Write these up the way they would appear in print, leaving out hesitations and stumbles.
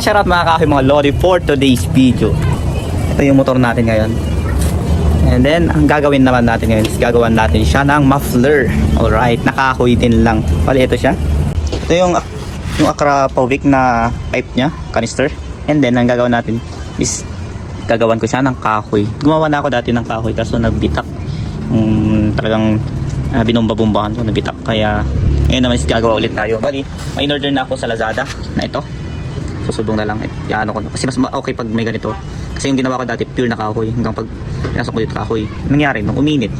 Shoutout mga kahoy, mga lodi, for today's video. Ito yung motor natin ngayon. And then, ang gagawin naman natin ngayon is gagawan natin siya ng muffler. Alright, nakahoy din lang. Bali, ito siya. Ito yung Accra Pauvic na pipe niya, canister. And then, ang gagawin natin is gagawan ko siya ng kahoy. Gumawa na ako dati ng kahoy kaso nagbitak. Talagang binomba-bombahan ko, nagbitak. Kaya, ngayon naman is gagawa ulit tayo. Bali, may in-order na ako sa Lazada na ito. Susubong na lang. Ano ko na. Kasi mas okay pag may ganito. Kasi yung ginawa ko dati pure na kahoy. Hanggang pag pinasok ko dito kahoy. Nangyari nung uminit,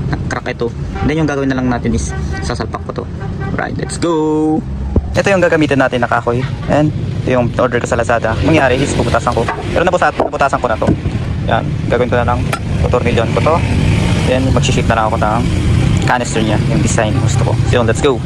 nag-crack ito. Then yung gagawin na lang natin is sasalpak ko to. Right, let's go! Ito yung gagamitin natin na kahoy. And ito yung order ko sa Lazada. Nangyari is puputasan ko. Pero naputasan ko na to. Yan. Gagawin ko na lang. Tutornilyon ko to. Then mag-ship na lang ako ng canister niya. Yung design gusto ko. So let's go!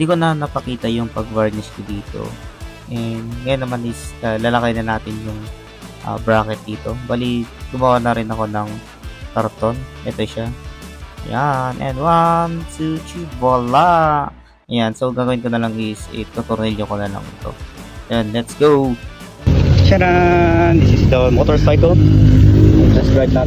Hindi ko na napakita yung pag-varnish ko dito. And ngayon naman is lalakay na natin yung bracket dito. Bali, gumawa na rin ako ng karton. Ito siya. Yan. And 1, 2, 3, voila! Ayan. So, gagawin ko na lang is itutornilyo ko na lang ito. Then, let's go! Tcharan! This is the motorcycle. Let's ride that.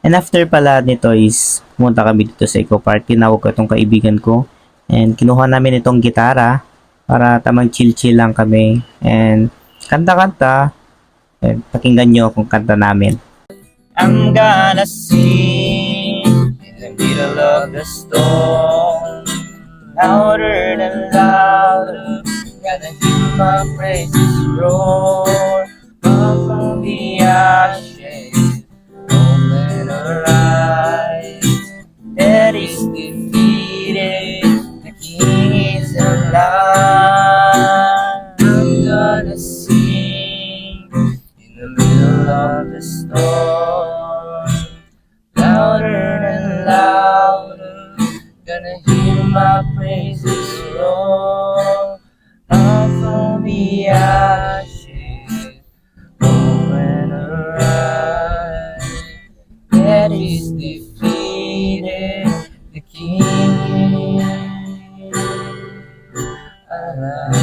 And after pala nito is pumunta kami dito sa Eco Park. Tinawag ko itong kaibigan ko. And kinuha namin itong gitara para tamang chill-chill lang kami. And kanta-kanta. And pakinggan nyo kung kanta namin. I'm gonna sing in the middle of the storm, louder than louder. Gonna hear my praises roar up from the ashes. Open our eyes, that is defeated, the King is alive. I'm gonna sing in the middle of the storm, louder and louder, gonna hear my praises roar up from the ashes. Open our eyes, that is defeated, the King is alive.